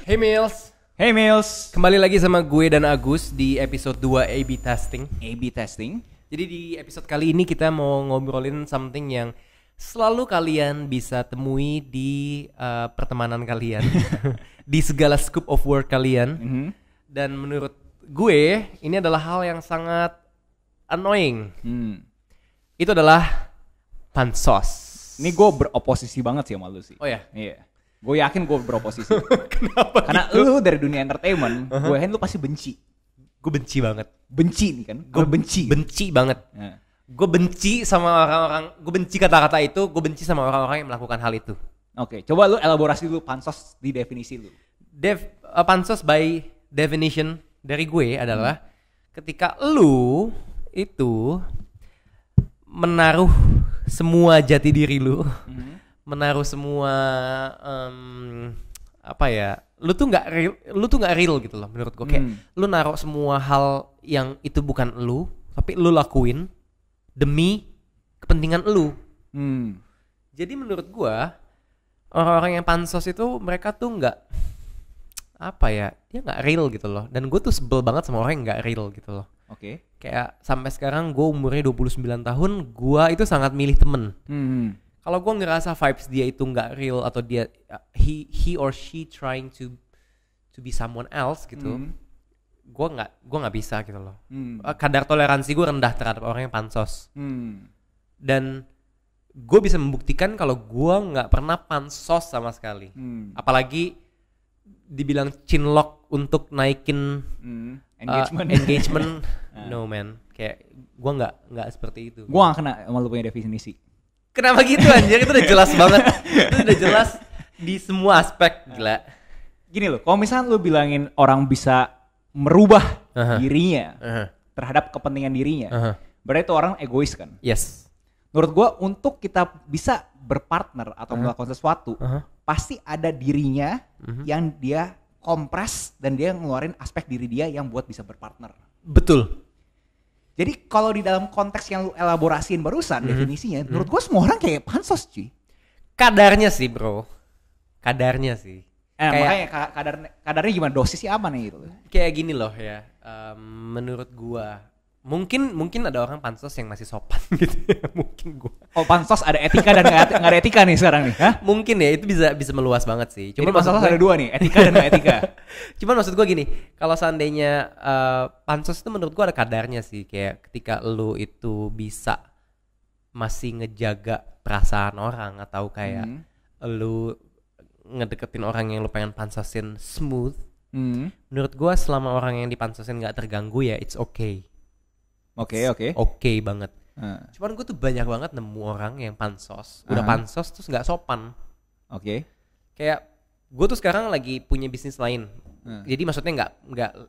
Hey Mills, Hey Mills, kembali lagi sama gue dan Agus di episode 2 A/B Testing. A/B testing. Jadi di episode kali ini kita mau ngobrolin something yang selalu kalian bisa temui di pertemanan kalian, di segala scoop of work kalian. Dan menurut gue ini adalah hal yang sangat annoying. Itu adalah pansos. Ini gue beroposisi banget sih sama lu sih. Oh ya? Iya. Gue yakin gue beroposisi. Kenapa? Karena gitu? lu dari dunia entertainment, gue yakin lu pasti benci. Gue benci banget. Benci nih kan? Gue benci. Benci banget. Nah. Gue benci sama orang-orang. Gue benci kata-kata itu. Gue benci sama orang-orang yang melakukan hal itu. Oke, coba lu elaborasi dulu pansos di definisi lu. Pansos by definition dari gue adalah ketika lu itu menaruh semua jati diri lu, menaruh semua lu tuh nggak real gitu loh menurut gue. Kayak lu naruh semua hal yang itu bukan lu, tapi lu lakuin demi kepentingan lu. Jadi menurut gue orang-orang yang pansos itu mereka tuh nggak dia nggak real gitu loh. Dan gue tuh sebel banget sama orang yang nggak real gitu loh. Oke. Kayak sampai sekarang gue umurnya 29 tahun, gue itu sangat milih temen. Kalau gue ngerasa vibes dia itu nggak real atau dia he or she trying to be someone else gitu, gue nggak bisa gitu loh. Kadar toleransi gue rendah terhadap orang yang pansos. Dan gue bisa membuktikan kalau gue nggak pernah pansos sama sekali. Apalagi dibilang chinlock untuk naikin engagement. No man, kayak gue nggak seperti itu. Gue gak kena sama lu punya definisi. Kenapa gitu anjir? Itu udah jelas banget. Itu udah jelas di semua aspek, gila. Gini loh, kalau misalnya lu bilangin orang bisa merubah dirinya terhadap kepentingan dirinya, berarti itu orang egois kan? Yes. Menurut gue untuk kita bisa berpartner atau melakukan sesuatu, pasti ada dirinya yang dia kompres dan dia ngeluarin aspek diri dia yang buat bisa berpartner. Betul. Jadi kalau di dalam konteks yang lu elaborasiin barusan definisinya, menurut gue semua orang kayak pansos cuy. Kadarnya sih bro, kadarnya sih. Makanya kadarnya gimana, dosisnya apa nih gitu? Kayak gini loh ya, menurut gua mungkin ada orang pansos yang masih sopan gitu ya, mungkin gua. Oh pansos ada etika dan nggak ada etika nih sekarang nih? Hah? Mungkin ya, itu bisa meluas banget sih. Jadi pansos ada dua nih, etika dan nggak etika. Cuman maksud gua gini, kalau seandainya pansos itu menurut gua ada kadarnya sih. Kayak ketika lu itu bisa masih ngejaga perasaan orang atau kayak lu ngedeketin orang yang lu pengen pansosin smooth. Menurut gua selama orang yang dipansosin nggak terganggu ya it's okay. Oke banget. Cuman gue tuh banyak banget nemu orang yang pansos, udah pansos terus nggak sopan. Kayak gue tuh sekarang lagi punya bisnis lain. Jadi maksudnya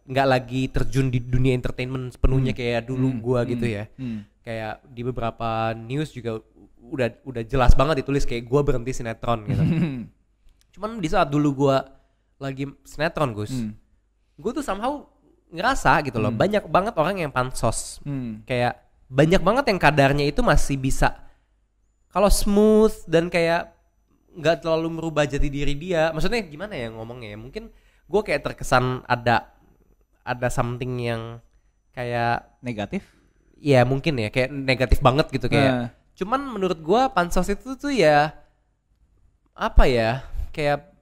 nggak lagi terjun di dunia entertainment sepenuhnya kayak dulu gue gitu ya. Kayak di beberapa news juga udah jelas banget ditulis kayak gue berhenti sinetron gitu. Cuman di saat dulu gue lagi sinetron Gus, gue tuh somehow ngerasa gitu loh, banyak banget orang yang pansos. Kayak banyak banget yang kadarnya itu masih bisa kalau smooth dan kayak nggak terlalu merubah jati diri dia. Maksudnya gimana ya ngomongnya ya, mungkin gue kayak terkesan ada something yang kayak Negatif? ya mungkin ya kayak negatif banget gitu kayak. Cuman menurut gue pansos itu tuh ya kayak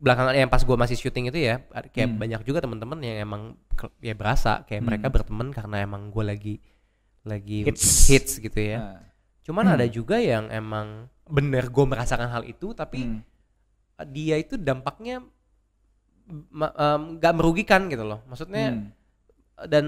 belakangan yang pas gue masih syuting itu ya kayak banyak juga teman-teman yang emang ya berasa kayak mereka berteman karena emang gue lagi hits gitu ya. Cuman ada juga yang emang bener gue merasakan hal itu tapi dia itu dampaknya gak merugikan gitu loh. Maksudnya dan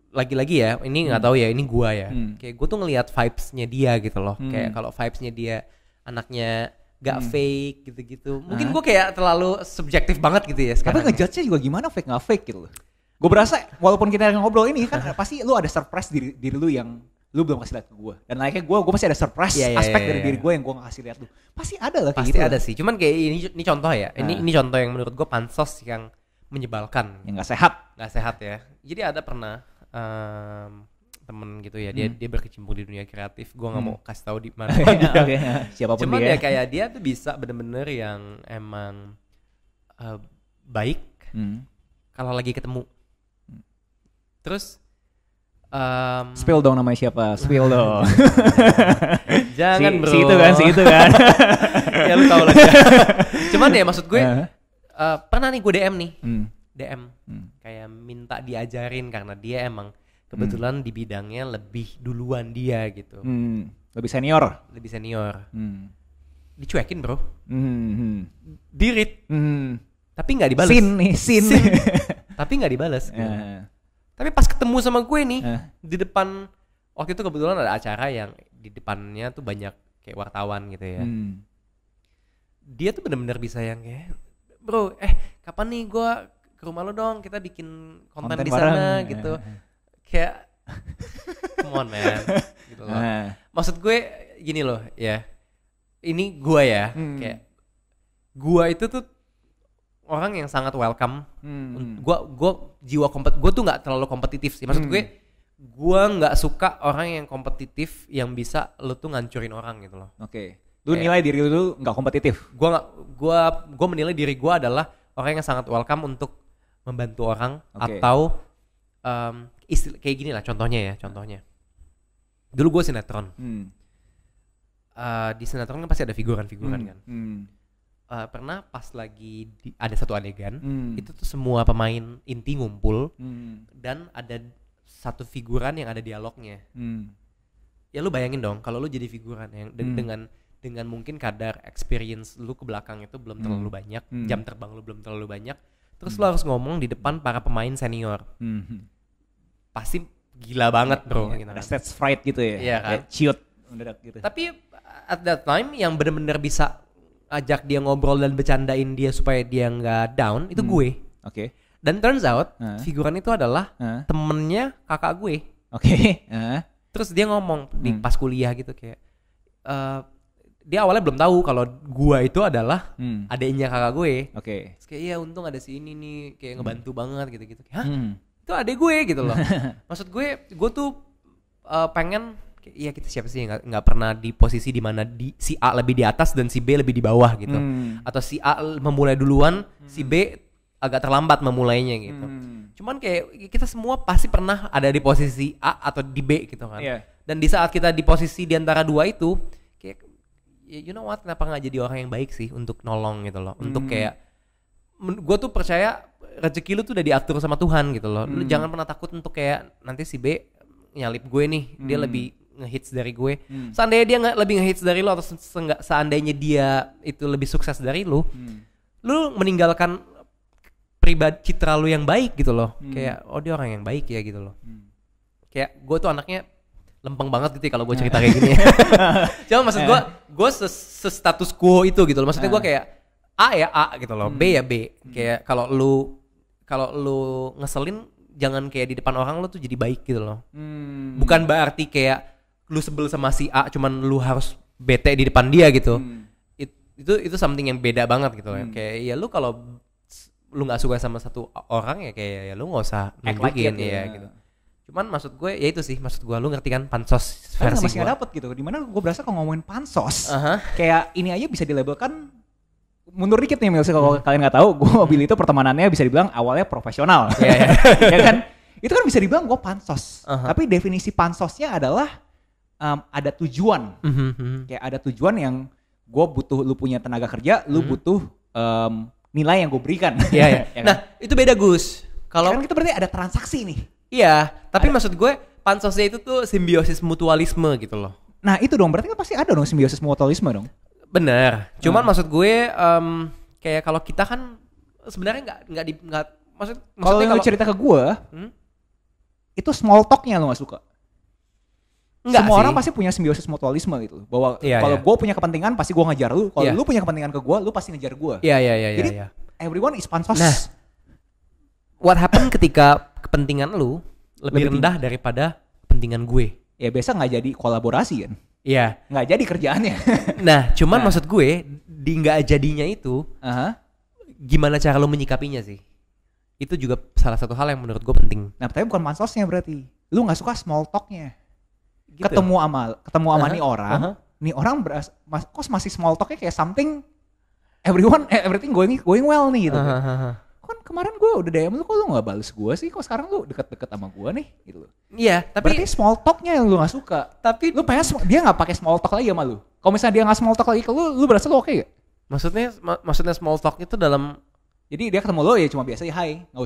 lagi-lagi ya ini nggak tahu ya ini gue ya. Kayak gue tuh ngelihat vibes-nya dia gitu loh. Kayak kalau vibes-nya dia anaknya gak fake gitu-gitu. Mungkin gue kayak terlalu subjektif banget gitu ya sekarang. Tapi ngejudge-nya juga gimana fake gak fake gitu loh. Gue berasa walaupun kita ngobrol ini kan pasti lu ada surprise diri lu yang lu belum kasih lihat ke gue. Dan layaknya gue pasti ada surprise aspek dari diri gue yang gue gak kasih lihat lu. Pasti ada lah kayak pasti gitu. Pasti ada sih. Cuman kayak ini contoh ya. Ini contoh yang menurut gue pansos yang menyebalkan. Yang gak sehat. Gak sehat ya. Jadi ada pernah temen gitu ya, dia berkecimpung di dunia kreatif. Gue nggak mau kasih tahu di mana dia. Siapapun cuman dia. Ya kayak dia tuh bisa bener-bener yang emang baik kalau lagi ketemu. Terus spill dong namanya siapa? Spill dong. Jangan bro. Si itu kan. Ya lu tau lah. Cuman ya maksud gue pernah nih gue DM nih. DM kayak minta diajarin karena dia emang kebetulan di bidangnya lebih duluan dia gitu. Lebih senior. Dicuekin bro. Dirit. Tapi nggak dibales. Sin. Tapi nggak dibales. Tapi pas ketemu sama gue nih di depan, waktu itu kebetulan ada acara yang di depannya tuh banyak kayak wartawan gitu ya. Dia tuh benar-benar bisa yang kayak, bro, kapan nih gue ke rumah lo dong, kita bikin konten di sana gitu. Kayak, come on man, gitu loh. Maksud gue gini loh ya, ini gue ya, kayak gue itu tuh orang yang sangat welcome. Gue jiwa gue tuh nggak terlalu kompetitif sih. Maksud gue nggak suka orang yang kompetitif yang bisa lo tuh ngancurin orang gitu loh. Oke. Lu nilai diri lu nggak kompetitif? Gue menilai diri gue adalah orang yang sangat welcome untuk membantu orang atau kayak gini lah contohnya. Dulu gue sinetron. Di sinetron kan pasti ada figuran-figuran kan. Pernah pas lagi ada satu adegan itu tuh semua pemain inti ngumpul dan ada satu figuran yang ada dialognya. Ya lu bayangin dong kalau lu jadi figuran yang dengan mungkin kadar experience lu ke belakang itu belum terlalu banyak, jam terbang lu belum terlalu banyak, terus lu harus ngomong di depan para pemain senior. Pasti gila banget bro. Gitu ada kan. stage fright gitu ya. Iya kan. Ciut mendadak gitu. Tapi at that time yang benar-benar bisa ajak dia ngobrol dan bercandain dia supaya dia nggak down itu gue. Oke. Dan turns out figuran itu adalah temennya kakak gue. Oke. Terus dia ngomong di pas kuliah gitu kayak dia awalnya belum tahu kalau gue itu adalah adiknya kakak gue. Oke. Terus kayak iya untung ada si ini nih kayak ngebantu banget gitu-gitu. Hah? Itu adik gue gitu loh. Maksud gue tuh pengen iya kita siapa sih yang nggak pernah di posisi di mana si A lebih di atas dan si B lebih di bawah gitu, atau si A memulai duluan, si B agak terlambat memulainya gitu. Cuman kayak kita semua pasti pernah ada di posisi A atau di B gitu kan. Dan di saat kita di posisi di antara dua itu, kayak you know what, kenapa nggak jadi orang yang baik sih untuk nolong gitu loh, untuk kayak gue tuh percaya rezeki lu tuh udah diatur sama Tuhan gitu loh. Lu jangan pernah takut untuk kayak nanti si B nyalip gue nih, dia lebih ngehits dari gue. Seandainya dia nggak lebih ngehits dari lo atau seandainya dia itu lebih sukses dari lo, lu meninggalkan pribadi citra lu yang baik gitu loh. Kayak oh dia orang yang baik ya gitu loh. Kayak gue tuh anaknya lempeng banget gitu kalau gue cerita kayak gini. Cuma maksud gue status quo itu gitu loh. Maksudnya gue kayak A ya A gitu loh, B ya B. Kayak kalau lu ngeselin jangan kayak di depan orang lu tuh jadi baik gitu loh. Bukan berarti kayak lu sebel sama si A cuman lu harus bete di depan dia gitu. Itu something yang beda banget gitu loh. Kayak ya lu kalau lu nggak suka sama satu orang ya kayak ya lu nggak usah nunjukin ya gitu. Cuman maksud gue ya itu sih, maksud gue lu ngerti kan pansos versi masih nggak dapet gitu. Dimana gue berasa kalau ngomongin pansos kayak ini aja bisa dilabelkan mundur dikit nih misalnya kalau kalian nggak tahu, gue Billy itu pertemanannya bisa dibilang awalnya profesional. Ya kan? Itu kan bisa dibilang gue pansos. Tapi definisi pansosnya adalah ada tujuan. Kayak ada tujuan yang gue butuh lu punya tenaga kerja, lu butuh nilai yang gue berikan. Ya kan? Nah itu beda Gus. Kalau kan kita berarti ada transaksi nih. Iya, tapi maksud gue pansosnya itu tuh simbiosis mutualisme gitu loh. Nah itu dong, berarti kan pasti ada dong simbiosis mutualisme dong. Bener. Cuman maksud gue kayak kalau kita kan sebenarnya nggak maksudnya kalau lu cerita ke gue, itu small talknya lo nggak suka. Enggak semua sih. Orang pasti punya simbiosis mutualisme gitu. Bahwa kalau gue punya kepentingan pasti gue ngejar lu. Kalau lu punya kepentingan ke gue, lu pasti ngejar gue. Iya. Jadi everyone is pansos. Nah, what happen ketika kepentingan lu lebih rendah daripada kepentingan gue? Ya biasa nggak jadi kolaborasi kan. Iya. Nggak jadi kerjaannya. Nah, cuman maksud gue di nggak jadinya itu, gimana cara lu menyikapinya sih? Itu juga salah satu hal yang menurut gue penting. Nah, tapi bukan pansosnya berarti. Lu nggak suka small talknya. Gitu. Ketemu sama nih orang, nih orang kok masih small talknya kayak something everything going well nih gitu. kemarin gue udah DM lu kok lu gak bales gue sih, kok sekarang lu deket-deket sama gue nih gitu loh. Iya, tapi berarti small talknya yang lu gak suka. Tapi lu pengen dia gak pakai small talk lagi sama lu. Kalau misalnya dia gak small talk lagi ke lu berasa lu oke gak? Maksudnya small talk itu dalam, jadi dia ketemu lo ya cuma biasa ya hai, nggak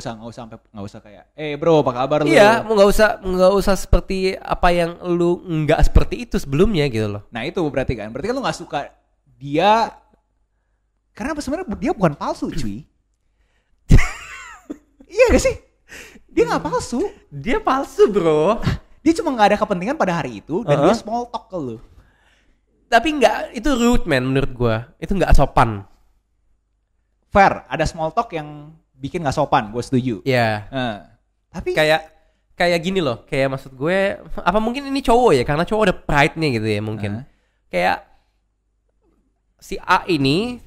usah kayak bro apa kabar lu. Iya, nggak usah seperti apa yang lu nggak seperti itu sebelumnya gitu loh. Nah itu berarti kan lu nggak suka dia karena sebenarnya dia bukan palsu cuy. Iya gak sih? Dia nggak palsu. Dia palsu bro. Dia cuma nggak ada kepentingan pada hari itu dan dia small talk ke lu. Tapi nggak, itu rude man menurut gua. Itu nggak sopan. Fair, ada small talk yang bikin nggak sopan, gue setuju. Iya. Tapi kayak gini loh, kayak maksud gue, apa mungkin ini cowok ya, karena cowok ada pride-nya gitu ya mungkin. Kayak si A ini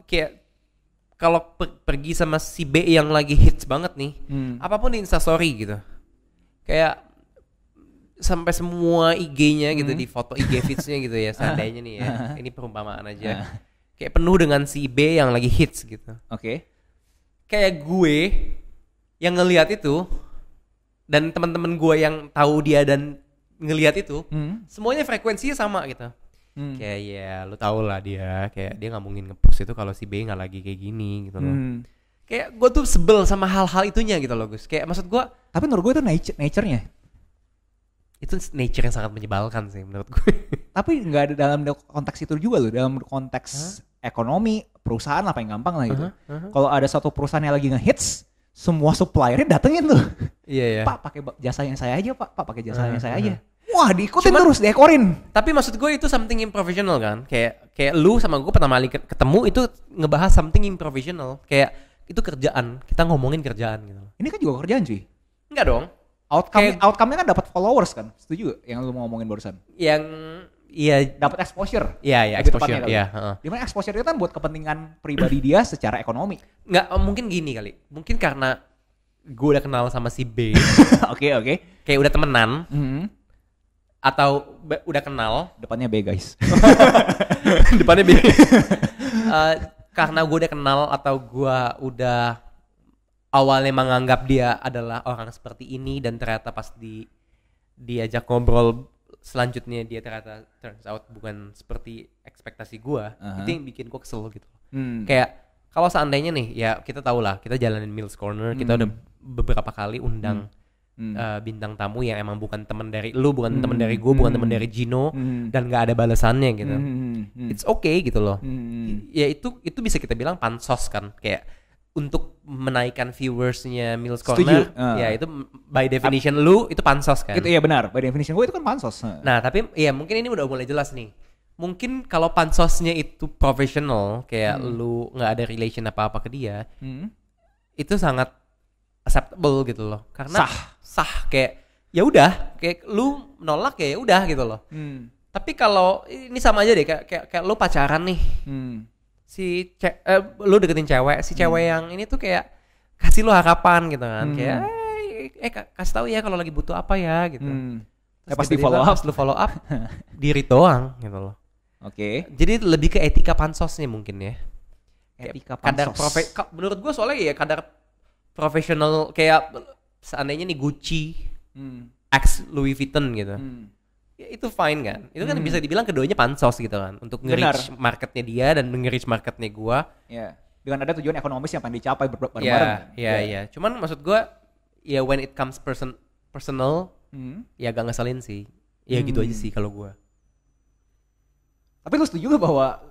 kayak kalau pergi sama si B yang lagi hits banget nih, apapun di Instastory gitu, kayak sampai semua IG-nya gitu di foto IG feeds-nya gitu ya, seandainya nih ya, ini perumpamaan aja, kayak penuh dengan si B yang lagi hits gitu. Oke. Kayak gue yang ngelihat itu dan teman-teman gue yang tahu dia dan ngelihat itu, semuanya frekuensinya sama gitu. Kayak ya lu tau lah dia, kayak dia nggak mungkin ngepost itu kalau si B nggak lagi kayak gini gitu loh. Kayak gue tuh sebel sama hal-hal itunya gitu loh Gus. Kayak maksud gue, tapi menurut gue itu nature-nya. Itu nature yang sangat menyebalkan sih menurut gue. Tapi nggak ada dalam konteks itu juga loh, dalam konteks ekonomi perusahaan apa yang gampang lah gitu. Kalau ada satu perusahaan yang lagi ngehits, semua suppliernya datengin tuh. Iya. Pak pakai jasanya saya aja Pak pakai jasanya saya aja. Wah diikutin terus, diekorin. Tapi maksud gue itu something improvisional kan. Kayak lu sama gue pertama kali ketemu itu ngebahas something improvisional. Kayak itu kerjaan, kita ngomongin kerjaan gitu. Ini kan juga kerjaan cuy. Enggak dong. Outcome-nya kan dapat followers kan. Setuju gak yang lu mau ngomongin barusan? Yang iya dapat exposure. Iya, exposure. Iya, Dimana exposure itu kan buat kepentingan pribadi dia secara ekonomi. Nggak, mungkin gini kali. Mungkin karena gue udah kenal sama si B. Oke. Kayak udah temenan. Atau udah kenal. Depannya B guys. Depannya B. Karena gue udah kenal atau gue udah awalnya menganggap dia adalah orang seperti ini dan ternyata pas diajak ngobrol selanjutnya dia ternyata turns out bukan seperti ekspektasi gue. Itu yang bikin gue kesel gitu. Kayak kalau seandainya nih ya kita tahu lah, kita jalanin Mills Corner, kita udah beberapa kali undang bintang tamu yang emang bukan teman dari lu, bukan teman dari gue, bukan teman dari Gino, dan nggak ada balasannya gitu. It's okay gitu loh. Ya itu bisa kita bilang pansos kan, kayak untuk menaikkan viewersnya Mills Corner. Ya itu by definition lu itu pansos kan. Itu ya benar, by definition gue itu kan pansos. Nah tapi ya mungkin ini udah mulai jelas nih. Mungkin kalau pansosnya itu profesional, kayak lu nggak ada relation apa-apa ke dia, itu sangat acceptable gitu loh, karena sah kayak ya udah, kayak lu nolak ya udah gitu loh. Tapi kalau ini sama aja deh, kayak lu pacaran nih, lu deketin cewek, si cewek yang ini tuh kayak kasih lu harapan gitu kan, kayak kasih tahu ya kalau lagi butuh apa ya gitu. Pas di follow up, lu follow up diri doang gitu loh. Oke. Jadi lebih ke etika pansosnya mungkin ya. Etika pansos. Kadar menurut gue soalnya ya kadar profesional, kayak seandainya nih Gucci, X Louis Vuitton gitu, ya itu fine kan, itu kan bisa dibilang keduanya pansos gitu kan, untuk nge-reach marketnya dia dan nge-reach marketnya gua. Ya, dengan ada tujuan ekonomis yang pengen dicapai bareng-bareng. Iya. Cuman maksud gua, ya when it comes personal, ya agak ngeselin sih, ya gitu aja sih kalau gua. Tapi lu setuju gak bahwa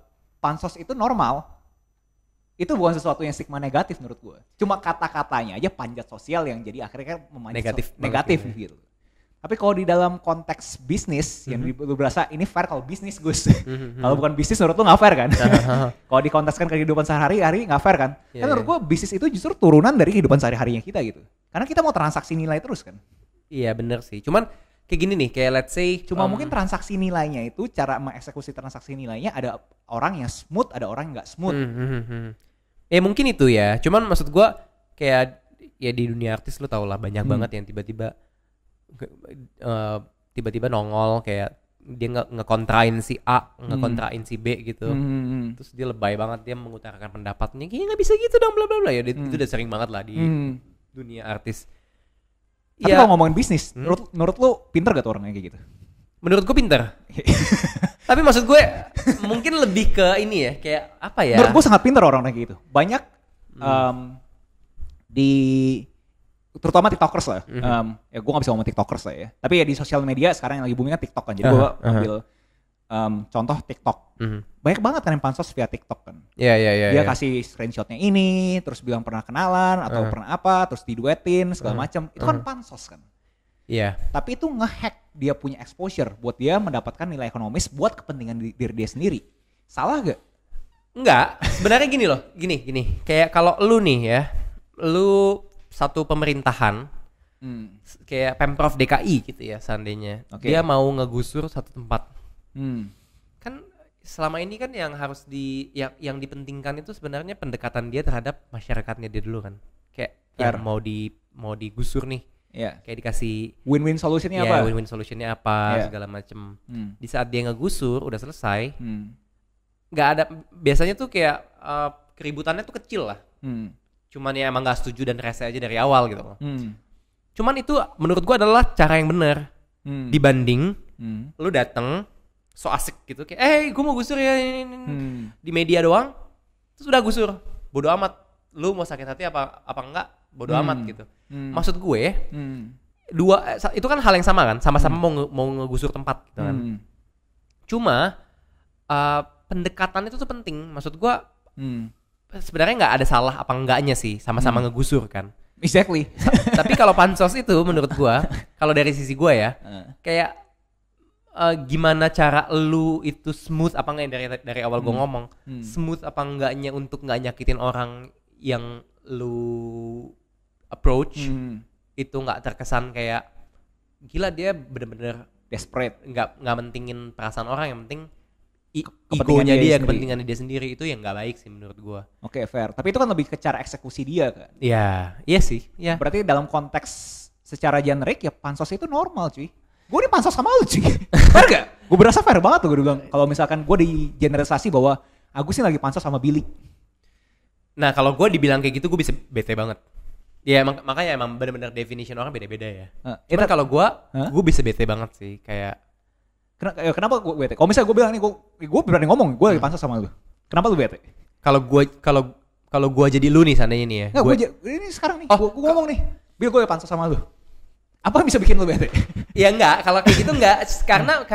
pansos itu normal? Itu bukan sesuatu yang stigma negatif menurut gue. Cuma kata-katanya aja panjat sosial yang jadi akhirnya kan negatif gitu. Tapi kalau di dalam konteks bisnis yang lu berasa ini fair kalau bisnis Gus. Kalau bukan bisnis menurut lu gak fair kan? Kalau dikontekskan ke kehidupan sehari-hari gak fair kan? Kan menurut gue bisnis itu justru turunan dari kehidupan sehari-harinya kita gitu. Karena kita mau transaksi nilai terus kan? Iya bener sih. Cuman kayak gini nih, kayak let's say mungkin transaksi nilainya itu, cara mengeksekusi transaksi nilainya ada orang yang smooth, ada orang yang gak smooth. Ya mungkin itu ya, cuman maksud gue kayak ya di dunia artis lu tau lah banyak banget yang tiba-tiba nongol kayak ngekontrain si A, ngekontrain si B gitu. Terus dia lebay banget, dia mengutarakan pendapatnya, kayaknya nggak bisa gitu dong, bla bla bla ya. Itu udah sering banget lah di dunia artis. Tapi kalau ngomongin bisnis, menurut lu pinter gak tuh orangnya kayak gitu? Menurut gue pinter. Tapi maksud gue mungkin lebih ke ini ya, kayak apa ya? Menurut gue sangat pinter orangnya kayak gitu. Banyak di terutama TikTokers lah. Ya gue gak bisa ngomong TikTokers lah ya. Tapi ya di sosial media sekarang yang lagi booming kan TikTok kan. Jadi gue ambil contoh TikTok. Banyak banget kan yang pansos via TikTok kan. Dia kasih screenshotnya ini, terus bilang pernah kenalan atau pernah apa, terus diduetin segala macam. Itu kan pansos kan. Iya. Tapi itu ngehack dia punya exposure buat dia mendapatkan nilai ekonomis buat kepentingan diri dia sendiri. Salah gak? Enggak. Sebenarnya gini loh. Gini. Kayak kalau lu nih ya, lu satu pemerintahan, kayak Pemprov DKI gitu ya seandainya. Dia mau ngegusur satu tempat. Kan selama ini kan yang harus yang dipentingkan itu sebenarnya pendekatan dia terhadap masyarakatnya dia dulu kan. Kayak yang mau digusur nih. Kayak dikasih win-win solutionnya apa? Win-win solutionnya apa segala macem. Di saat dia ngegusur udah selesai, nggak ada, biasanya tuh kayak keributannya tuh kecil lah. Cuman ya emang nggak setuju dan rese aja dari awal gitu loh. Cuman itu menurut gua adalah cara yang benar. Dibanding lu dateng so asik gitu kayak, gua mau gusur ya di media doang, terus udah gusur, bodo amat. Lu mau sakit hati apa enggak, bodo amat gitu. Maksud gue itu kan hal yang sama kan, sama-sama mau ngegusur tempat gitu kan. Cuma pendekatan itu tuh penting. Maksud gue sebenarnya nggak ada salah apa enggaknya sih, sama-sama ngegusur kan. Exactly. Tapi kalau pansos itu menurut gue, kalau dari sisi gue ya, kayak gimana cara lu itu smooth apa enggak yang dari awal gue ngomong, smooth apa enggaknya untuk nggak nyakitin orang yang lu approach, itu nggak terkesan kayak gila dia bener-bener desperate, nggak mentingin perasaan orang, yang penting egonya dia, kepentingannya dia sendiri. Itu yang nggak baik sih menurut gua. Oke, fair. Tapi itu kan lebih ke cara eksekusi dia kan. Iya sih. Ya. Berarti dalam konteks secara generik ya pansos itu normal cuy. Gue ini pansos sama lu cuy. Fair gak? Gue berasa fair banget tuh gue bilang. Kalau misalkan gue di generalisasi bahwa Agus ini lagi pansos sama Billy. Nah kalau gue dibilang kayak gitu gue bisa bete banget. Ya makanya emang benar-benar definition orang beda-beda ya. Cuman kalau gue bisa bete banget sih kayak. Kenapa gue bete? Kalau misalnya gue bilang nih, gue berani ngomong, gue lagi pansos sama lu. Kenapa lu bete? Kalau gue jadi lu nih seandainya nih ya. Ini sekarang nih, gue ngomong nih, Bil gue lagi pansos sama lu. Apa yang bisa bikin lu bete? Ya enggak, kalau kayak gitu enggak, karena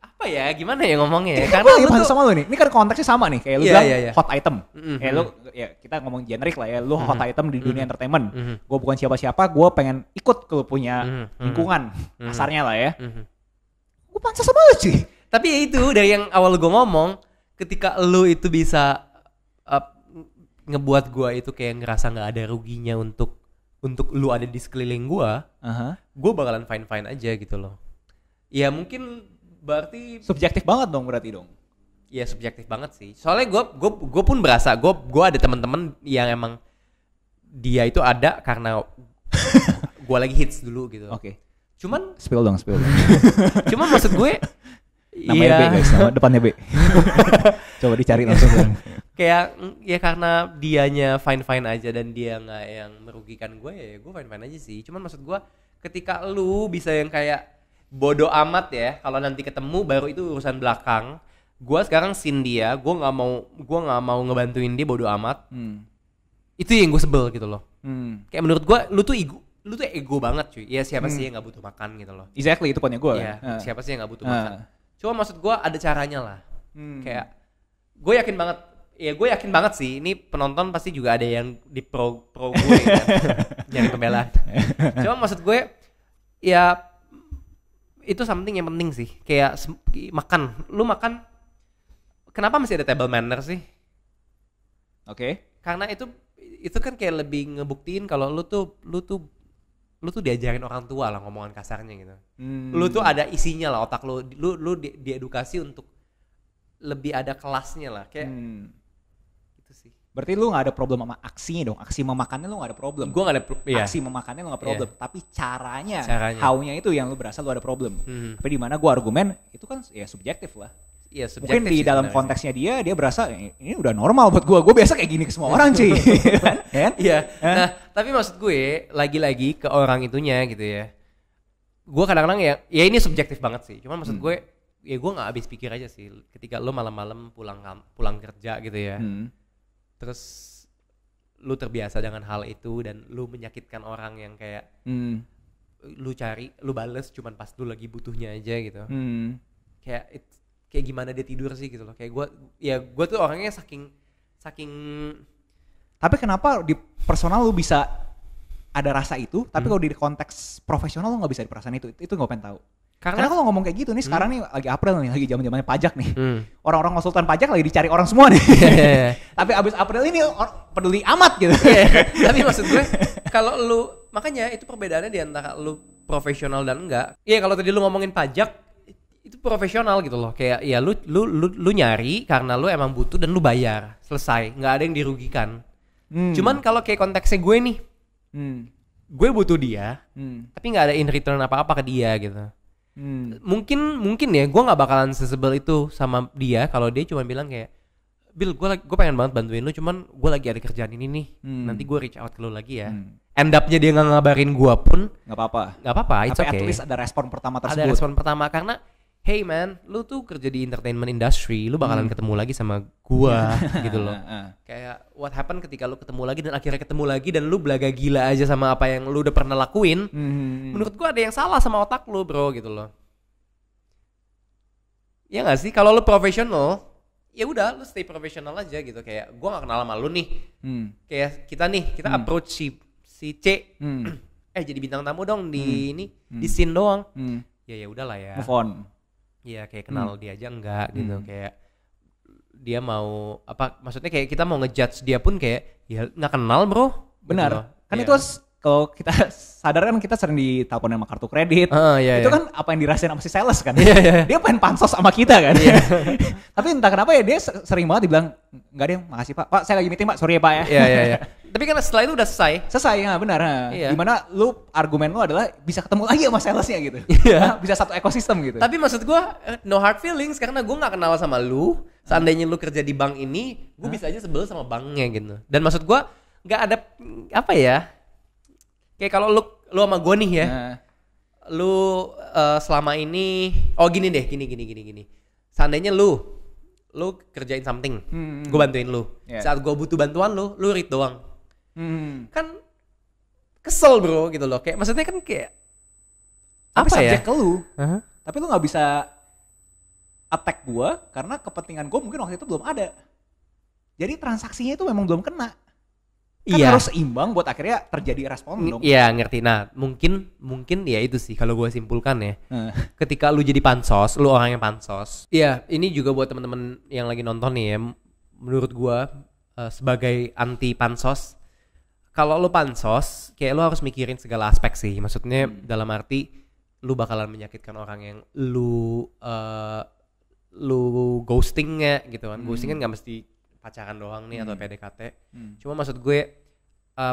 apa ya, gimana ya ngomongnya ya? Karena lu pansos sama lu nih. Ini kan konteksnya sama nih, kayak lu bilang hot item. Kayak lu, ya kita ngomong generik lah ya, lu hot item di dunia entertainment. Gue bukan siapa-siapa, gue pengen ikut ke lu punya lingkungan, kasarnya lah ya. Gue pansos sama lu cuy. Tapi ya itu dari yang awal gue ngomong, ketika lu itu bisa ngebuat gue itu kayak ngerasa nggak ada ruginya untuk lu ada di sekeliling gue, gue bakalan fine aja gitu loh. Ya mungkin berarti subjektif banget dong berarti dong. Ya subjektif banget sih. Soalnya gue pun berasa gue ada teman-teman yang emang dia itu ada karena gue lagi hits dulu gitu. Oke. Cuman spill dong. Cuman maksud gue namanya B guys, nama depannya B. Coba dicari langsung kan. Kayak ya karena dianya fine aja dan dia nggak yang merugikan gue, ya gue fine aja sih. Cuman maksud gue ketika lu bisa yang kayak bodo amat ya, kalau nanti ketemu baru itu urusan belakang. Gue sekarang sin dia, gue nggak mau ngebantuin dia, bodo amat. Itu yang gue sebel gitu loh. Kayak menurut gue lu tuh ego banget cuy. Ya siapa sih yang nggak butuh makan gitu loh. Exactly, itu poinnya gue. Ya, siapa sih yang nggak butuh makan. Cuma maksud gue ada caranya lah. Kayak gue yakin banget sih ini penonton pasti juga ada yang di pro gue kan. Nyari pembelaan. Cuma maksud gue ya itu something yang penting sih. Kayak lu makan kenapa masih ada table manner sih? Oke. Karena itu kan kayak lebih ngebuktiin kalau lu tuh diajarin orang tua lah, ngomongan kasarnya gitu. Lu tuh ada isinya lah, otak lu diedukasi untuk lebih ada kelasnya lah, kayak gitu sih. Berarti lu gak ada problem sama aksinya dong. Aksi memakannya lu gak ada problem. Gue gak ada aksi memakannya lu gak problem. Tapi caranya. How-nya itu yang lu berasa lu ada problem. Tapi di mana gue argumen itu kan ya subjektif lah. Iya, mungkin di dalam konteksnya dia berasa ini udah normal buat gue biasa kayak gini ke semua orang cuy. Iya. Nah tapi maksud gue lagi-lagi ke orang itunya gitu ya. Gue kadang-kadang ya ini subjektif banget sih. Cuman maksud gue ya gue nggak habis pikir aja sih. Ketika lo malam-malam pulang kerja gitu ya. Terus lu terbiasa dengan hal itu dan lu menyakitkan orang yang kayak lu cari, lu bales cuman pas lu lagi butuhnya aja gitu. Kayak gimana dia tidur sih gitu loh. Kayak gue tuh orangnya saking tapi kenapa di personal lu bisa ada rasa itu, tapi kalau di konteks profesional lu nggak bisa perasaan itu gue pengen tahu. Karena kalau ngomong kayak gitu nih sekarang nih lagi April nih, lagi zaman-zamannya pajak nih. Orang-orang konsultan pajak lagi dicari orang semua nih. Tapi abis April ini peduli amat gitu. Tapi maksud gue kalau lu, makanya itu perbedaannya di antara lu profesional dan enggak. Iya kalau tadi lu ngomongin pajak itu profesional gitu loh. Kayak ya lu nyari karena lu emang butuh dan lu bayar. Selesai, nggak ada yang dirugikan. Cuman kalau kayak konteksnya gue nih, gue butuh dia, tapi nggak ada in return apa-apa ke dia gitu. Mungkin ya gue nggak bakalan sesebel itu sama dia kalau dia cuma bilang kayak, Bill gue pengen banget bantuin lu, cuman gue lagi ada kerjaan ini nih, nanti gue reach out ke lu lagi ya. End up-nya dia nggak ngabarin gue pun nggak apa-apa, it's okay. Tapi at least ada respon pertama tersebut. Ada respon pertama karena hey man, lu tuh kerja di entertainment industry, lu bakalan ketemu lagi sama gua gitu loh. Kayak what happen ketika lu ketemu lagi dan akhirnya ketemu lagi dan lu belaga gila aja sama apa yang lu udah pernah lakuin. Menurut gua ada yang salah sama otak lu bro gitu loh. Ya nggak sih, kalau lu profesional, ya udah lu stay profesional aja gitu. Kayak gua nggak kenal sama lu nih. Kayak kita approach si C. Jadi bintang tamu dong di di scene doang. Ya udahlah ya. Move on. Iya kayak kenal dia aja enggak gitu. Kayak dia mau apa, maksudnya kayak kita mau ngejudge dia pun kayak ya nggak kenal bro. Benar gitu. Kan itu kalau kita sadar kan kita sering ditelepon sama kartu kredit. Itu kan apa yang dirasain sama si sales kan. Dia pengen pansos sama kita kan. Tapi entah kenapa ya dia sering banget dibilang enggak deh makasih pak saya lagi meeting pak, sorry ya pak ya. Iya. Tapi kan setelah itu udah selesai ya benar. Dimana argumen lu adalah bisa ketemu lagi sama salesnya gitu. Bisa satu ekosistem gitu. Tapi maksud gue no hard feelings karena gue gak kenal sama lu. Seandainya lu kerja di bank ini, gue bisa aja sebel sama banknya gitu. Dan maksud gue gak ada apa ya, kayak kalau lu sama gue nih ya, lu selama ini gini deh, gini. Seandainya lu kerjain something, gue bantuin lu. Saat gue butuh bantuan lu read doang. Kan kesel bro gitu loh. Kayak maksudnya kan kayak apa ya? Ke lu. Tapi lu nggak bisa attack gue karena kepentingan gue mungkin waktu itu belum ada. Jadi transaksinya itu memang belum kena. Kan harus seimbang buat akhirnya terjadi respon dong. Iya ngerti. Nah mungkin ya itu sih kalau gue simpulkan ya. Ketika lu jadi pansos, lu orang yang pansos. Iya ini juga buat teman-teman yang lagi nonton nih ya. Menurut gue sebagai anti pansos, kalau lu pansos kayak lu harus mikirin segala aspek sih. Maksudnya dalam arti lu bakalan menyakitkan orang yang lu ghostingnya gitu kan. Ghosting kan nggak mesti pacaran doang nih atau PDKT. Cuma maksud gue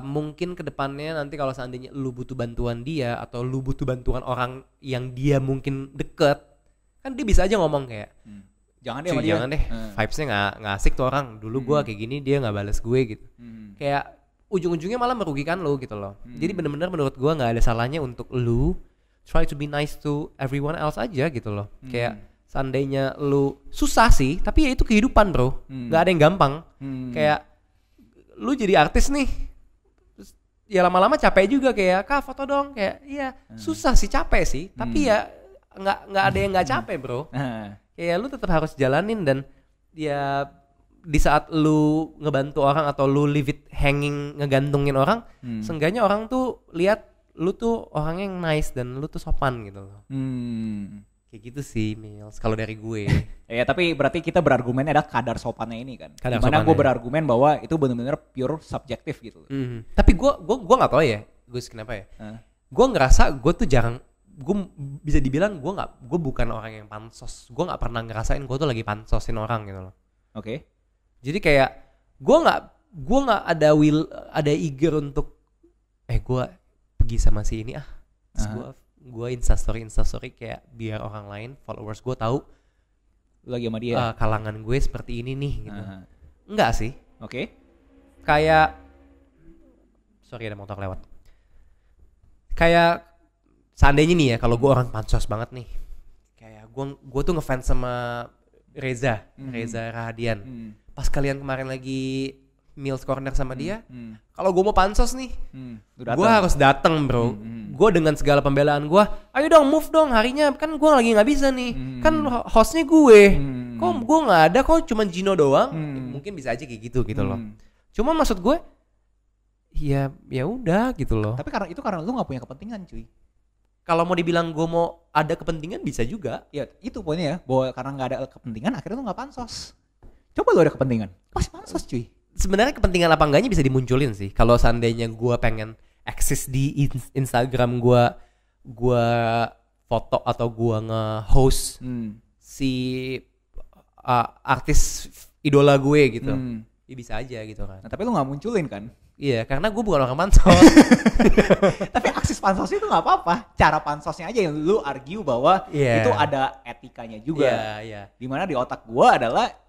mungkin kedepannya nanti kalau seandainya lu butuh bantuan dia atau lu butuh bantuan orang yang dia mungkin deket, kan dia bisa aja ngomong kayak jangan deh vibesnya nggak asik tuh orang. Dulu gue kayak gini dia nggak balas gue gitu. Kayak ujung-ujungnya malah merugikan lu gitu loh. Jadi benar-benar menurut gue nggak ada salahnya untuk lu try to be nice to everyone else aja gitu loh. Kayak seandainya lu susah sih, tapi ya itu kehidupan bro. Gak ada yang gampang. Kayak lu jadi artis nih, ya lama-lama capek juga kayak kak foto dong, kayak iya susah sih, capek sih, tapi ya nggak ada yang nggak capek bro. Kayak lu tetap harus jalanin dan ya di saat lu ngebantu orang atau lu leave it hanging ngegantungin orang, seenggaknya orang tuh lihat lu tuh orang yang nice dan lu tuh sopan gitu loh. Kayak gitu sih Mills kalau dari gue. Ya tapi berarti kita berargumen ada kadar sopannya ini kan. Dimana gue berargumen bahwa itu benar-benar pure subjektif gitu. Tapi gue nggak tahu ya, Gus kenapa ya? Gue ngerasa gue tuh jarang, gue bisa dibilang gue bukan orang yang pansos. Gue nggak pernah ngerasain gue tuh lagi pansosin orang gitu loh. Oke. Jadi kayak gue gue nggak ada eager untuk gue pergi sama si ini terus gue instastory kayak biar orang lain followers gue tahu lagi sama dia. Kalangan gue seperti ini nih gitu. Enggak sih. Oke. Kayak sorry ada motor lewat. Kayak seandainya nih ya kalau gue orang pansos banget nih, kayak gue tuh ngefans sama Reza Rahadian. Pas kalian kemarin lagi Meals Corner sama dia, kalau gue mau pansos nih, gue harus datang bro. Gue dengan segala pembelaan gue, ayo dong move dong harinya, kan gue lagi nggak bisa nih, kan hostnya gue, kok gue nggak ada, kok cuma Gino doang, mungkin bisa aja kayak gitu loh. Cuma maksud gue, ya udah gitu loh. Tapi karena lu nggak punya kepentingan cuy. Kalau mau dibilang gue mau ada kepentingan bisa juga. Ya itu poinnya ya, bahwa karena nggak ada kepentingan akhirnya lu nggak pansos. Coba lu ada kepentingan, pasti pansos cuy. Sebenarnya kepentingan apa enggaknya bisa dimunculin sih. Kalau seandainya gue pengen eksis di Instagram gue foto atau gue nge-host si artis idola gue gitu, ya bisa aja gitu kan. Nah, tapi lu nggak munculin kan? Iya, karena gue bukan orang pansos. Tapi akses pansos itu nggak apa-apa. Cara pansosnya aja yang lu argue bahwa itu ada etikanya juga. Dimana di otak gue adalah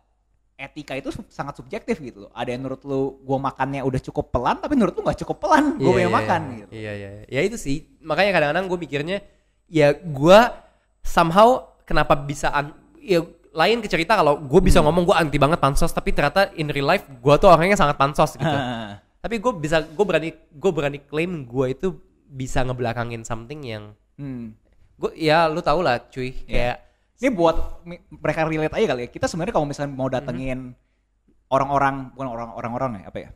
etika itu sangat subjektif gitu loh. Ada yang menurut lu gue makannya udah cukup pelan, tapi menurut lu nggak cukup pelan gue yang makan gitu. Iya. Ya itu sih. Makanya kadang-kadang gue mikirnya ya gue somehow kenapa bisa ya lain ke cerita kalau gue bisa ngomong gue anti banget pansos, tapi ternyata in real life gue tuh orangnya sangat pansos gitu. Tapi gue berani claim gue itu bisa ngebelakangin something yang gue ya lu tau lah cuy kayak ini buat mereka relate aja kali ya. Kita sebenarnya kalau misalnya mau datengin orang-orang, bukan orang-orang ya, apa ya,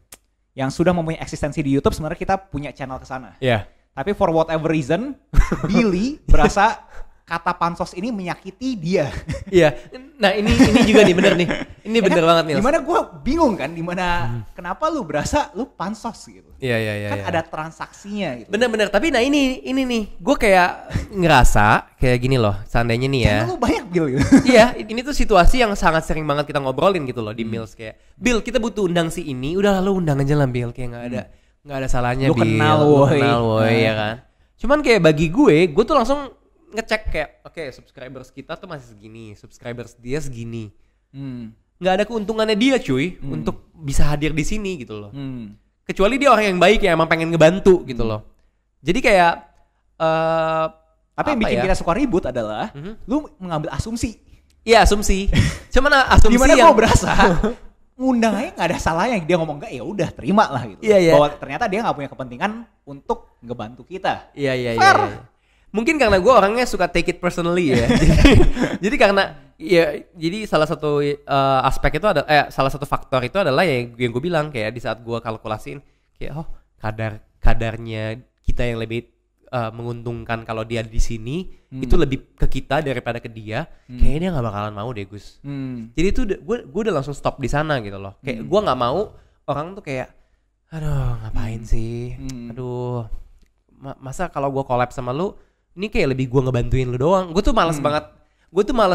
yang sudah mempunyai eksistensi di YouTube, sebenarnya kita punya channel ke sana. Tapi for whatever reason, Billy berasa kata pansos ini menyakiti dia. Iya. Nah ini juga nih bener nih. Ini bener banget nih. Dimana gue bingung kan, dimana kenapa lu berasa lu pansos gitu. Iya. Kan ada transaksinya gitu. Bener. Tapi nah ini nih, gue kayak ngerasa kayak gini loh. Seandainya nih ya. Lu banyak Bill gitu. Iya, ini tuh situasi yang sangat sering banget kita ngobrolin gitu loh di Meals kayak, Bill kita butuh undang si ini, udah lalu undang aja lah Bill, kayak nggak ada salahnya Bill. Lu kenal woi ya kan. Cuman kayak bagi gue tuh langsung ngecek kayak oke, subscribers kita tuh masih segini, subscribers dia segini, nggak ada keuntungannya dia cuy untuk bisa hadir di sini gitu loh, kecuali dia orang yang baik yang emang pengen ngebantu gitu loh. Jadi kayak tapi yang bikin kita suka ribut adalah lu mengambil asumsi. Iya asumsi, cuman asumsi dimana yang gue berasa ngundang aja nggak ada salahnya, dia ngomong enggak ya udah terima lah gitu. Bahwa ternyata dia nggak punya kepentingan untuk ngebantu kita. Iya. Mungkin karena gue orangnya suka take it personally ya. jadi karena ya jadi salah satu aspek itu ada salah satu faktor itu adalah yang gue bilang kayak di saat gue kalkulasiin kayak kadarnya kita yang lebih menguntungkan kalau dia di sini itu lebih ke kita daripada ke dia, kayaknya dia nggak bakalan mau deh Gus. Jadi itu gue udah langsung stop di sana gitu loh. Kayak gue nggak mau orang tuh kayak aduh ngapain sih, aduh masa kalau gue collab sama lu ini kayak lebih gue ngebantuin lu doang. Gue tuh malas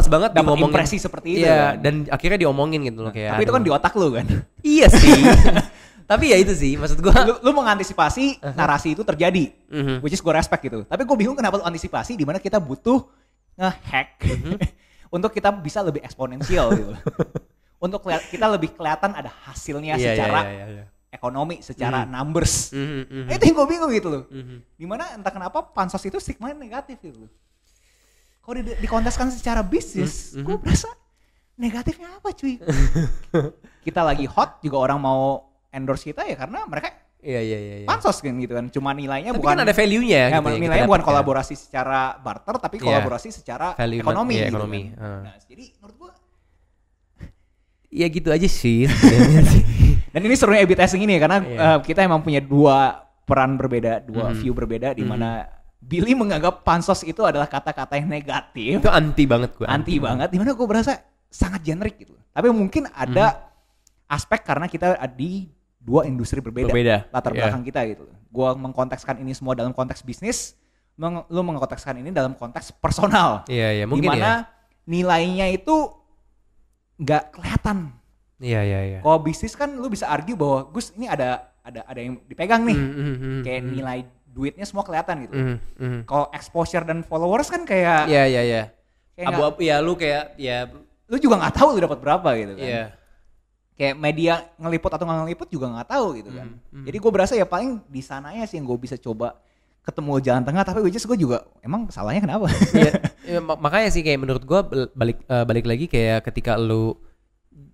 banget dapat impresi seperti itu. Iya, dan akhirnya diomongin gitu loh kayak. Tapi itu kan di otak lu kan. Iya sih. Tapi ya itu sih maksud gue. Lu mengantisipasi narasi itu terjadi, which is gue respect gitu. Tapi gue bingung kenapa lu antisipasi di mana kita butuh nge-hack untuk kita bisa lebih eksponensial gitu. Untuk kita lebih kelihatan ada hasilnya secara ekonomi, secara numbers. Itu yang gue bingung gitu loh. Dimana entah kenapa pansos itu stigma negatif gitu loh. Kalau dikonteskan secara bisnis, gue berasa negatifnya apa cuy? Kita lagi hot juga orang mau endorse kita ya karena mereka pansos kan gitu kan. Cuma nilainya tapi bukan kan ada value-nya ya, gitu nilainya bukan kolaborasi secara barter tapi kolaborasi secara value ekonomi gitu ekonomi. Kan. Nah, jadi menurut gue ya gitu aja sih sebenarnya sih. Dan ini serunya A/B testing ini karena kita emang punya dua peran berbeda, dua view berbeda di mana Billy menganggap pansos itu adalah kata-kata yang negatif. Itu anti banget gue. Anti banget. Dimana gue berasa sangat generik gitu. Tapi mungkin ada aspek karena kita di dua industri berbeda. Latar belakang kita gitu. Gue mengkontekskan ini semua dalam konteks bisnis. Lu mengkontekskan ini dalam konteks personal. Iya mungkin dimana nilainya itu nggak kelihatan Iya. Kalau bisnis kan lu bisa argue bahwa Gus ini ada yang dipegang nih. Kayak nilai duitnya semua kelihatan gitu. Kalau exposure dan followers kan kayak Iya. Abu-abu ya lu kayak ya lu juga nggak tahu lu dapat berapa gitu kan. Iya. Kayak media ngeliput atau nggak ngeliput juga nggak tahu gitu kan. Jadi gue berasa ya paling di sananya sih yang gue bisa coba ketemu jalan tengah, tapi gue juga emang salahnya kenapa? Iya, makanya sih kayak menurut gue balik lagi kayak ketika lu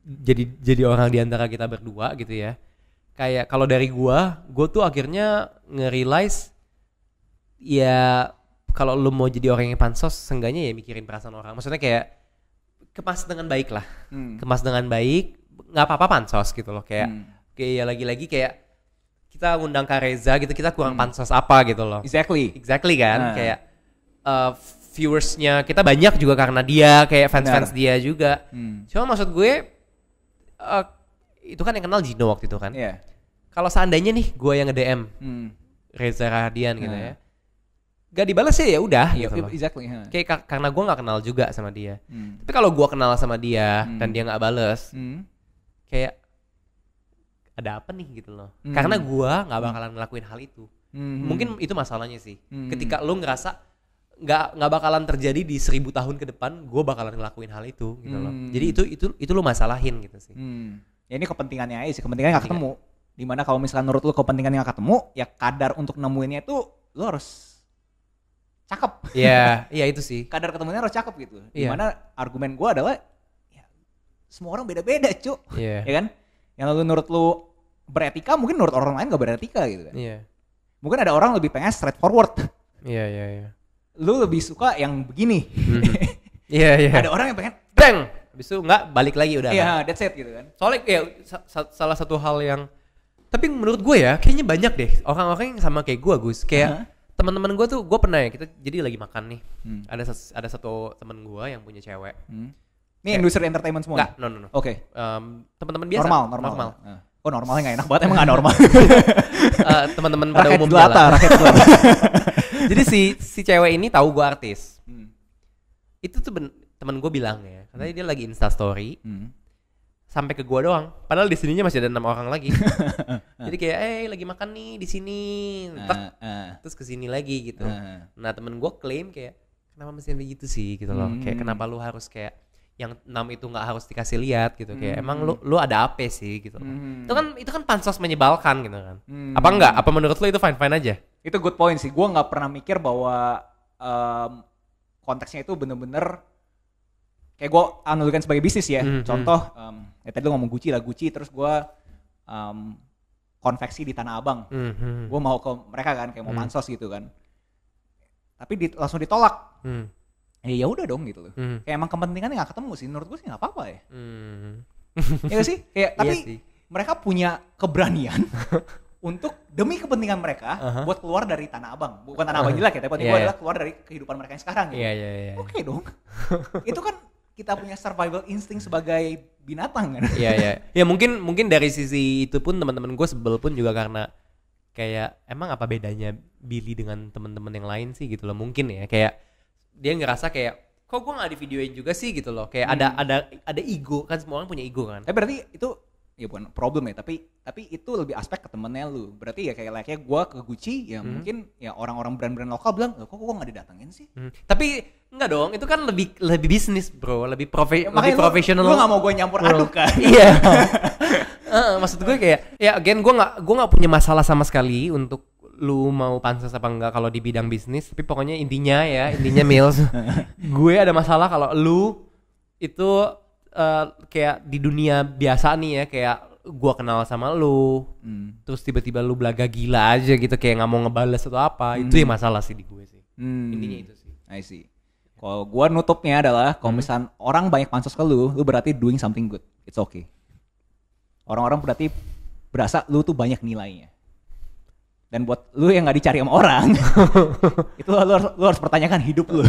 jadi orang di antara kita berdua gitu ya. Kayak kalau dari gue tuh akhirnya nge-realize ya kalau lu mau jadi orang yang pansos, seenggaknya ya mikirin perasaan orang. Maksudnya kayak kemas dengan baik lah. Kemas dengan baik, nggak apa-apa pansos gitu loh. Kayak lagi-lagi kayak kita ngundang Kak Reza gitu, kita kurang pansos apa gitu loh. Exactly kan. Kayak viewersnya kita banyak juga karena dia, kayak fans dia juga. Cuma maksud gue itu kan yang kenal Gino waktu itu kan. Kalau seandainya nih gue yang nge-DM Reza Rahadian gitu ya, gak dibalas ya udah gitu loh. Kayak karena gue nggak kenal juga sama dia. Tapi kalau gue kenal sama dia dan dia nggak bales, kayak ada apa nih gitu loh. Karena gue nggak bakalan ngelakuin hal itu. Mungkin itu masalahnya sih. Ketika lo ngerasa nggak bakalan terjadi di 1000 tahun ke depan, gue bakalan ngelakuin hal itu gitu loh. Jadi itu lo masalahin gitu sih. Ya ini kepentingannya aja sih, kepentingannya nggak ketemu. Dimana kalau misalkan menurut lo kepentingannya nggak ketemu, ya kadar untuk nemuinnya itu lo harus cakep. Iya itu sih. Kadar ketemunya harus cakep gitu. Dimana argumen gue adalah ya, semua orang beda-beda cuk. Ya kan? Yang lalu menurut lu beretika, mungkin menurut orang lain gak beretika gitu kan. Mungkin ada orang lebih pengen straightforward. Iya. Lu lebih suka yang begini. Iya. Ada orang yang pengen bang, habis itu nggak balik lagi udah. Iya, that's it gitu kan. Soalnya ya salah satu hal yang, tapi menurut gue ya kayaknya banyak deh orang-orang yang sama kayak gue Gus. Kayak teman-teman gue tuh, gue pernah ya, kita jadi lagi makan nih. Ada satu teman gue yang punya cewek. Ini industri entertainment semua? Enggak, no. Oke. Teman-teman biasa. Normal. Oh normalnya nggak enak banget, emang nggak normal. Teman-teman pada umumnya lah. Rakyat jelata. Jadi si cewek ini tahu gue artis. Itu tuh teman gue bilang ya, katanya dia lagi Insta story. Sampai ke gua doang. Padahal di sininya masih ada 6 orang lagi. Jadi kayak lagi makan nih di sini. Terus ke sini lagi gitu. Nah, temen gua klaim kayak kenapa mesti begitu sih gitu loh. Kayak kenapa lu harus kayak yang 6 itu enggak harus dikasih lihat gitu. Kayak emang lu ada apa sih gitu. Itu kan pansos menyebalkan gitu kan. Apa enggak? Apa menurut lu itu fine-fine aja? Itu good point sih. Gua enggak pernah mikir bahwa konteksnya itu bener-bener kayak gue analogikan sebagai bisnis ya. Contoh, tadi lu ngomong Gucci, terus gue konveksi di Tanah Abang. Gue mau ke mereka kan, kayak mau pansos gitu kan. Tapi langsung ditolak. Ya udah dong gitu loh. Kayak emang kepentingannya nggak ketemu sih. Menurut gue sih nggak apa-apa ya. Ya gak sih? Kayak, tapi mereka punya keberanian untuk demi kepentingan mereka buat keluar dari Tanah Abang. Bukan Tanah Abang jelek ya, tapi gue adalah keluar dari kehidupan mereka yang sekarang gitu. Oke dong. Itu kan kita punya survival instinct sebagai binatang kan. Iya. Ya mungkin dari sisi itu pun teman-teman gue sebel pun juga karena kayak emang apa bedanya Billy dengan teman-teman yang lain sih gitu loh. Mungkin ya kayak dia ngerasa kayak kok gue nggak di videoin juga sih gitu loh. Kayak ada ego kan, semua orang punya ego kan. Tapi berarti itu ya bukan problem ya, tapi itu lebih aspek ke temennya lu. Berarti ya kayak gue ke Gucci ya mungkin ya orang-orang brand-brand lokal bilang kok gue nggak didatengin sih. Tapi enggak dong, itu kan lebih bisnis bro, lebih profesional. Lu nggak mau gue nyampur aduk kan? Iya. Maksud gue kayak ya again gue nggak punya masalah sama sekali untuk lu mau pansos apa enggak kalau di bidang bisnis. Tapi pokoknya intinya Mills, gue ada masalah kalau lu itu kayak di dunia biasa nih ya, kayak gua kenal sama lu, terus tiba-tiba lu belaga gila aja gitu, kayak nggak mau ngebales atau apa, itu yang masalah sih di gue sih. Intinya itu sih. I see. Kalau gua nutupnya adalah kalau misalnya orang banyak pansos ke lu berarti doing something good. It's okay. Orang-orang berarti berasa lu tuh banyak nilainya. Dan buat lu yang nggak dicari sama orang, itu lu harus pertanyakan hidup lu.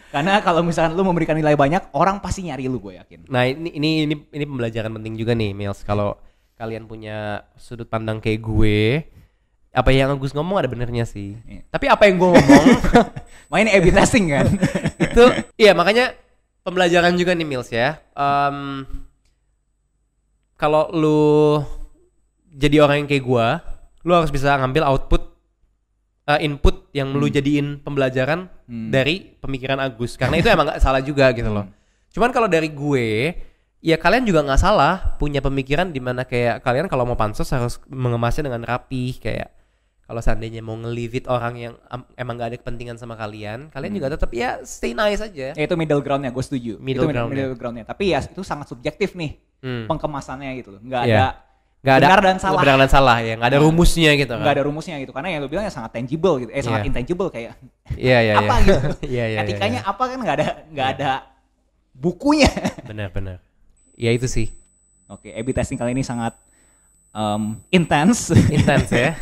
Karena kalau misalkan lu memberikan nilai banyak, orang pasti nyari lu, gue yakin. Nah ini pembelajaran penting juga nih, Mills. Kalau kalian punya sudut pandang kayak gue, apa yang Agus ngomong ada benernya sih. Tapi apa yang gue ngomong, main A/B testing kan? Itu, iya makanya pembelajaran juga nih Mills ya. kalau lu jadi orang yang kayak gua, lu harus bisa ngambil input yang lu jadiin pembelajaran dari pemikiran Agus. Karena itu emang gak salah juga gitu loh. Cuman kalau dari gue, ya kalian juga gak salah punya pemikiran dimana kayak kalian kalau mau pansos harus mengemasnya dengan rapi. Kayak kalau seandainya mau nge-leave it orang yang emang gak ada kepentingan sama kalian juga tetap ya stay nice aja. Ya itu middle groundnya, gue setuju. Middle groundnya. Tapi ya itu sangat subjektif nih pengkemasannya gitu loh. Nggak ada benar dan salah. Benar dan salah ya, nggak ada rumusnya gitu kan. Nggak ada rumusnya gitu, karena yang lu bilang ya sangat tangible gitu, sangat intangible kayak. Iya. Apa gitu? Etikanya apa kan nggak ada bukunya. Benar. Ya itu sih. Oke, A/B testing kali ini sangat intens. Intens ya.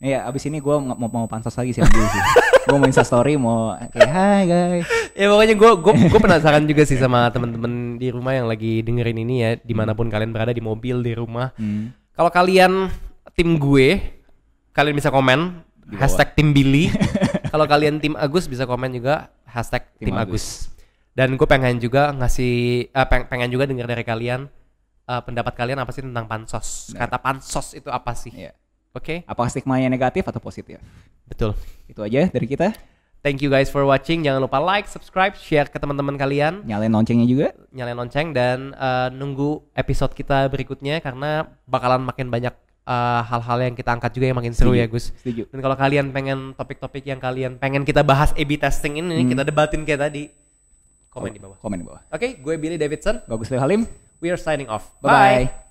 Iya, abis ini gue mau pansos lagi sih ambil sih. Gue mau Insta story, mau kayak hai guys. Ya pokoknya gue penasaran juga sih sama temen-temen di rumah yang lagi dengerin ini ya, dimanapun kalian berada, di mobil, di rumah. Kalau kalian tim gue, kalian bisa komen #tim Billy. Kalau kalian tim Agus bisa komen juga #tim Agus. Dan gue pengen juga pengen juga dengar dari kalian pendapat kalian apa sih tentang pansos. Kata pansos itu apa sih? Yeah. Oke. Apakah stigmanya negatif atau positif? Betul. Itu aja dari kita. Thank you guys for watching. Jangan lupa like, subscribe, share ke teman-teman kalian. Nyalain loncengnya juga. Nyalain lonceng dan nunggu episode kita berikutnya karena bakalan makin banyak hal-hal yang kita angkat juga yang makin seru ya Gus. Setuju. Dan kalau kalian pengen topik-topik yang kalian pengen kita bahas A/B testing ini, kita debatin kayak tadi. Komen di bawah. Komen di bawah. Oke, gue Billy Davidson. Bagus Leo Halim. We are signing off. Bye.